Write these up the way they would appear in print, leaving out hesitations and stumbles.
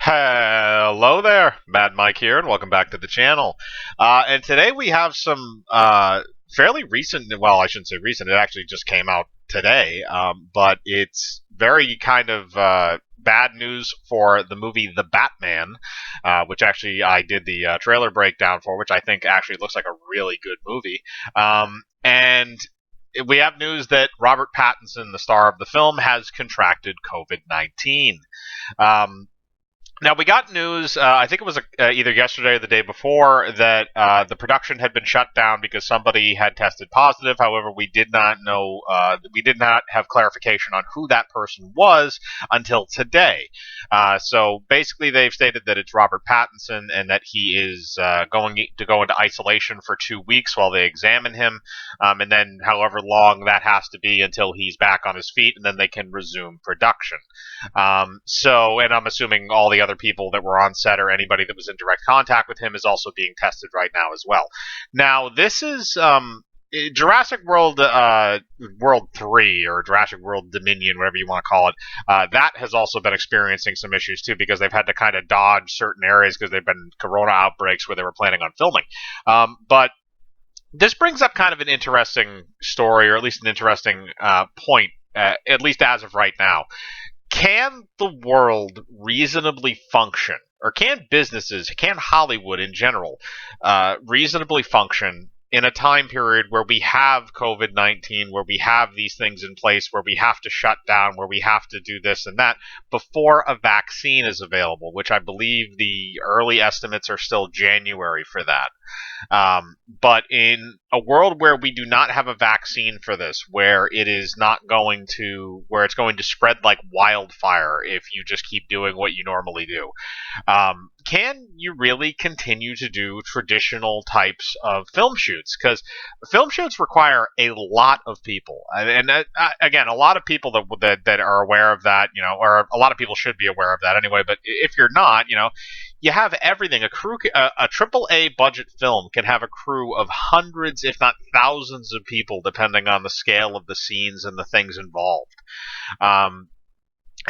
Hello there, Mad Mike here, and welcome back to the channel. And today we have some fairly recent, well, I shouldn't say recent, it actually just came out today, but it's very kind of bad news for the movie The Batman, which actually I did the trailer breakdown for, which I think actually looks like a really good movie. And we have news that Robert Pattinson, the star of the film, has contracted COVID-19. Um, Now we got news. I think it was either yesterday or the day before that the production had been shut down because somebody had tested positive. However, we did not know. We did not have clarification on who that person was until today. So basically, they've stated that it's Robert Pattinson and that he is going to go into isolation for 2 weeks while they examine him, and then however long that has to be until he's back on his feet, and then they can resume production. And I'm assuming all the other people that were on set or anybody that was in direct contact with him is also being tested right now as well. Now, this is Jurassic World World 3 or Jurassic World Dominion, whatever you want to call it. That has also been experiencing some issues too because they've had to kind of dodge certain areas because they've been corona outbreaks where they were planning on filming. But this brings up kind of an interesting story, or at least an interesting point, at least as of right now. Can the world reasonably function, or can Hollywood in general reasonably function in a time period where we have COVID-19, where we have these things in place, where we have to shut down, where we have to do this and that before a vaccine is available, which I believe the early estimates are still January for that. But in a world where we do not have a vaccine for this, where it's going to spread like wildfire if you just keep doing what you normally do, can you really continue to do traditional types of film shoots? Because film shoots require a lot of people, and again, a lot of people that are aware of that, or a lot of people should be aware of that anyway. But if you're not, you have everything. A triple A budget film can have a crew of hundreds, if not thousands, of people, depending on the scale of the scenes and the things involved. Um,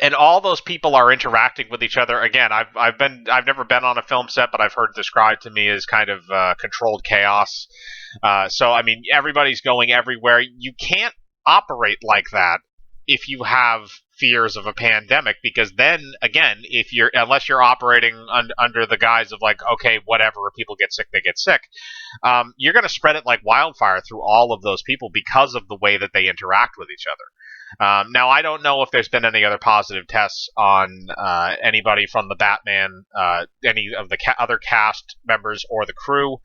and all those people are interacting with each other. Again, I've never been on a film set, but I've heard it described to me as kind of controlled chaos. So I mean, everybody's going everywhere. You can't operate like that if you have fears of a pandemic, because then again, unless you're operating under the guise of like, okay, whatever, if people get sick, they get sick, you're going to spread it like wildfire through all of those people because of the way that they interact with each other. Now, I don't know if there's been any other positive tests on anybody from the Batman, any of the other cast members or the crew,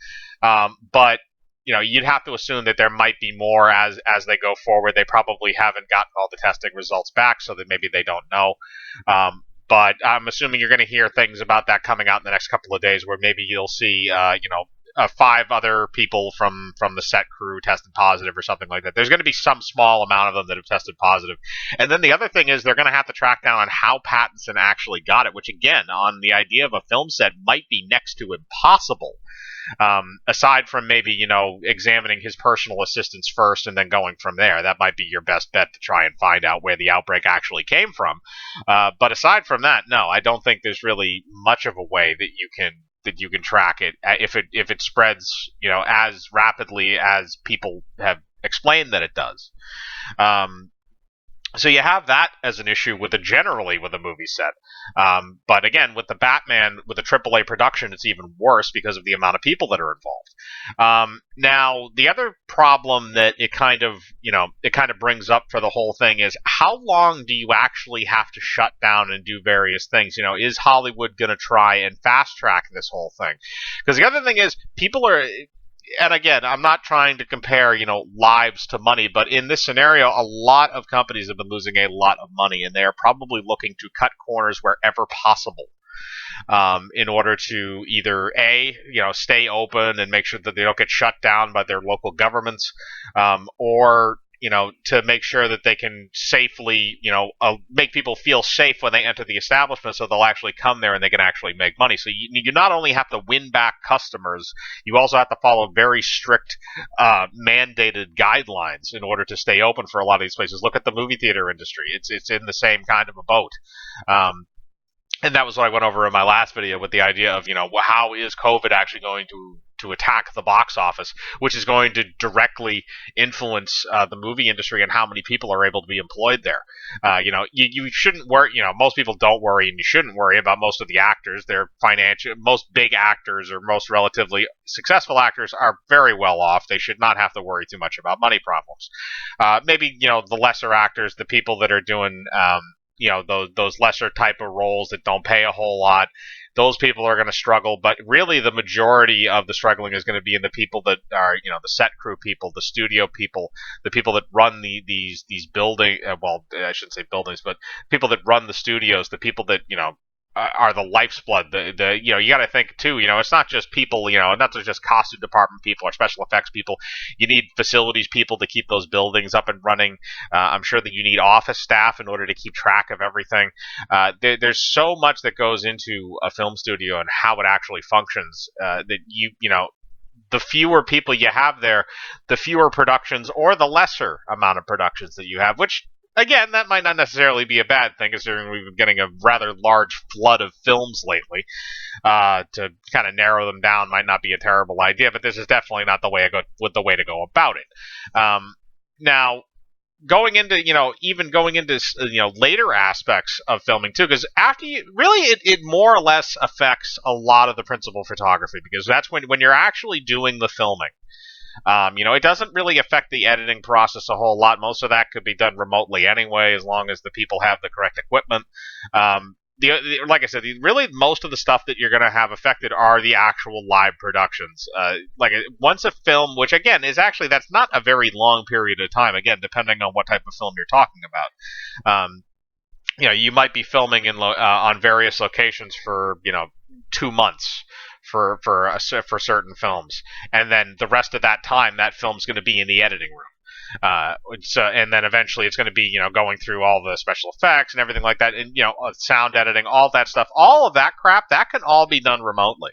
but you'd have to assume that there might be more as they go forward. They probably haven't gotten all the testing results back, so that maybe they don't know. But I'm assuming you're going to hear things about that coming out in the next couple of days, where maybe you'll see, 5 other people from the set crew tested positive or something like that. There's going to be some small amount of them that have tested positive. And then the other thing is they're going to have to track down on how Pattinson actually got it, which again, on the idea of a film set, might be next to impossible. Aside from maybe, examining his personal assistants first and then going from there. That might be your best bet to try and find out where the outbreak actually came from. But aside from that, no, I don't think there's really much of a way that you can track it if it spreads, as rapidly as people have explained that it does. So you have that as an issue generally with a movie set. But again, with the Batman, with the AAA production, it's even worse because of the amount of people that are involved. Now, the other problem that it kind of brings up for the whole thing is, how long do you actually have to shut down and do various things? Is Hollywood going to try and fast track this whole thing? Because the other thing is, people are. And again, I'm not trying to compare, lives to money, but in this scenario, a lot of companies have been losing a lot of money, and they are probably looking to cut corners wherever possible, in order to either stay open and make sure that they don't get shut down by their local governments, or to make sure that they can safely, make people feel safe when they enter the establishment, so they'll actually come there and they can actually make money. So you not only have to win back customers, you also have to follow very strict mandated guidelines in order to stay open for a lot of these places. Look at the movie theater industry; it's in the same kind of a boat. And that was what I went over in my last video with the idea of, how is COVID actually going to attack the box office, which is going to directly influence the movie industry and how many people are able to be employed there. You shouldn't worry. Most people don't worry, and you shouldn't worry about most of the actors. They're financial. Most big actors or most relatively successful actors are very well off. They should not have to worry too much about money problems. Maybe the lesser actors, the people that are doing those lesser type of roles that don't pay a whole lot, those people are going to struggle. But really, the majority of the struggling is going to be in the people that are, the set crew people, the studio people, the people that run these building. Well, I shouldn't say buildings, but people that run the studios, the people that are the lifeblood. You got to think too. It's not just people. Not just costume department people or special effects people. You need facilities people to keep those buildings up and running. I'm sure that you need office staff in order to keep track of everything. There's so much that goes into a film studio and how it actually functions. That the fewer people you have there, the fewer productions or the lesser amount of productions that you have, which again, that might not necessarily be a bad thing, considering we've been getting a rather large flood of films lately. To kind of narrow them down might not be a terrible idea, but this is definitely not the way to go about it. Now, going into even going into later aspects of filming too, because after it more or less affects a lot of the principal photography, because that's when you're actually doing the filming. It doesn't really affect the editing process a whole lot. Most of that could be done remotely anyway, as long as the people have the correct equipment. Like I said, really most of the stuff that you're going to have affected are the actual live productions. Once a film, which again is actually, that's not a very long period of time. Again, depending on what type of film you're talking about. You might be filming on various locations for 2 months for certain films, and then the rest of that time that film's going to be in the editing room. And then eventually it's going to be going through all the special effects and everything like that, and sound editing, all that stuff, all of that crap that can all be done remotely.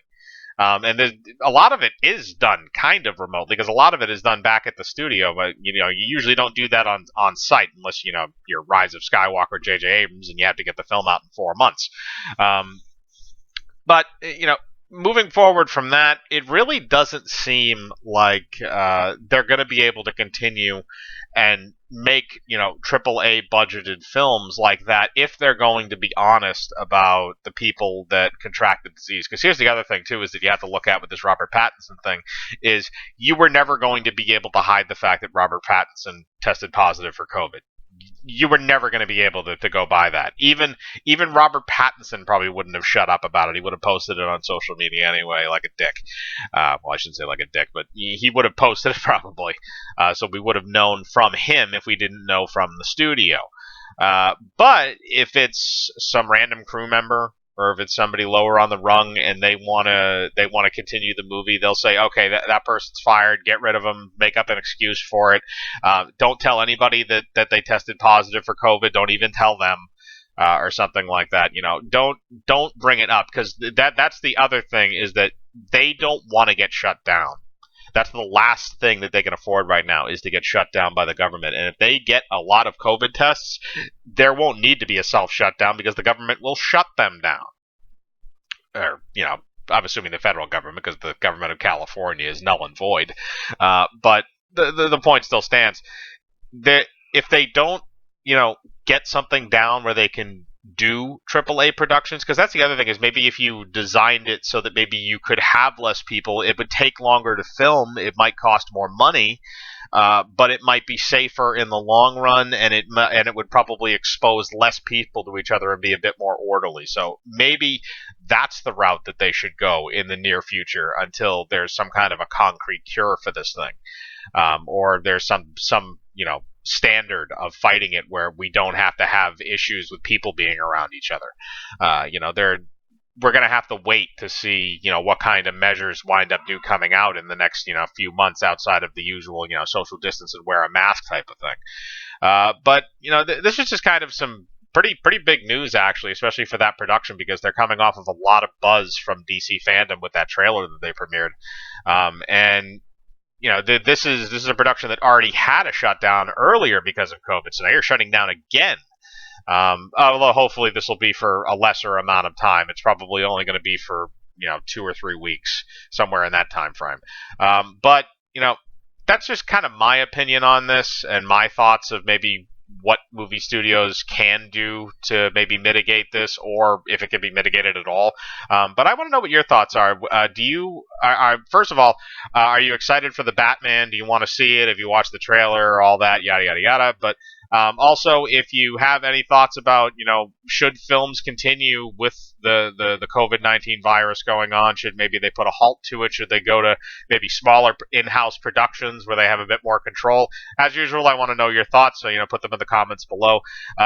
And a lot of it is done kind of remotely, because a lot of it is done back at the studio, but you usually don't do that on site unless you're Rise of Skywalker, J.J. Abrams, and you have to get the film out in 4 months. But moving forward from that, it really doesn't seem like they're going to be able to continue and make AAA budgeted films like that if they're going to be honest about the people that contracted the disease. Because here's the other thing too, is that you have to look at with this Robert Pattinson thing, is you were never going to be able to hide the fact that Robert Pattinson tested positive for COVID. You were never going to be able to go by that. Even Robert Pattinson probably wouldn't have shut up about it. He would have posted it on social media anyway, like a dick. Well, I shouldn't say like a dick, but he would have posted it probably. So we would have known from him if we didn't know from the studio. But if it's some random crew member, or if it's somebody lower on the rung and they want to continue the movie, they'll say, okay, that person's fired, get rid of them, make up an excuse for it. Don't tell anybody that they tested positive for COVID. Don't even tell them, or something like that. Don't bring it up, because that's the other thing, is that they don't want to get shut down. That's the last thing that they can afford right now, is to get shut down by the government. And if they get a lot of COVID tests, there won't need to be a self-shutdown, because the government will shut them down. Or, I'm assuming the federal government, because the government of California is null and void. But the point still stands. If they don't, get something down where they can do AAA productions, because that's the other thing, is maybe if you designed it so that maybe you could have less people, it would take longer to film, it might cost more money, but it might be safer in the long run, and it would probably expose less people to each other and be a bit more orderly. So maybe that's the route that they should go in the near future, until there's some kind of a concrete cure for this thing, or there's some standard of fighting it where we don't have to have issues with people being around each other. We're going to have to wait to see, what kind of measures wind up coming out in the next, few months, outside of the usual, social distance and wear a mask type of thing. But this is just kind of some pretty big news, actually, especially for that production, because they're coming off of a lot of buzz from DC fandom with that trailer that they premiered. And this is a production that already had a shutdown earlier because of COVID, so now you're shutting down again. Although hopefully this will be for a lesser amount of time. It's probably only going to be for 2 or 3 weeks, somewhere in that time frame. But that's just kind of my opinion on this and my thoughts of maybe what movie studios can do to maybe mitigate this, or if it can be mitigated at all. But I want to know what your thoughts are. First of all, are you excited for the Batman? Do you want to see it? Have you watched the trailer? All that, yada yada yada. But also, if you have any thoughts about, should films continue with the COVID-19 virus going on? Should maybe they put a halt to it? Should they go to maybe smaller in-house productions where they have a bit more control? As usual, I want to know your thoughts, so put them in the comments below.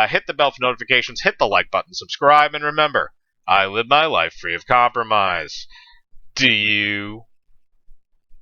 Hit the bell for notifications, hit the like button, subscribe, and remember, I live my life free of compromise. Do you?